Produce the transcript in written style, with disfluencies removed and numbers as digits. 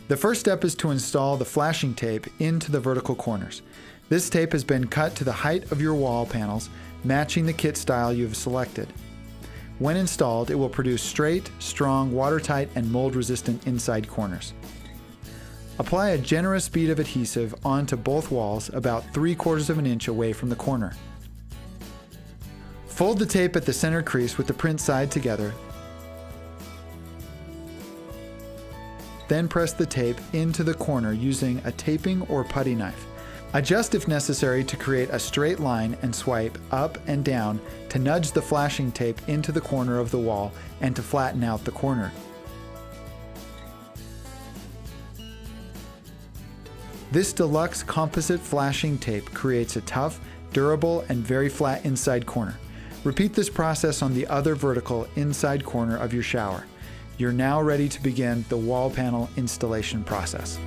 The first step is to install the flashing tape into the vertical corners. This tape has been cut to the height of your wall panels, matching the kit style you have selected. When installed, it will produce straight, strong, watertight, and mold-resistant inside corners. Apply a generous bead of adhesive onto both walls about 3/4 of an inch away from the corner. Fold the tape at the center crease with the print side together. Then press the tape into the corner using a taping or putty knife. Adjust if necessary to create a straight line and swipe up and down to nudge the flashing tape into the corner of the wall and to flatten out the corner. This deluxe composite flashing tape creates a tough, durable, and very flat inside corner. Repeat this process on the other vertical inside corner of your shower. You're now ready to begin the wall panel installation process.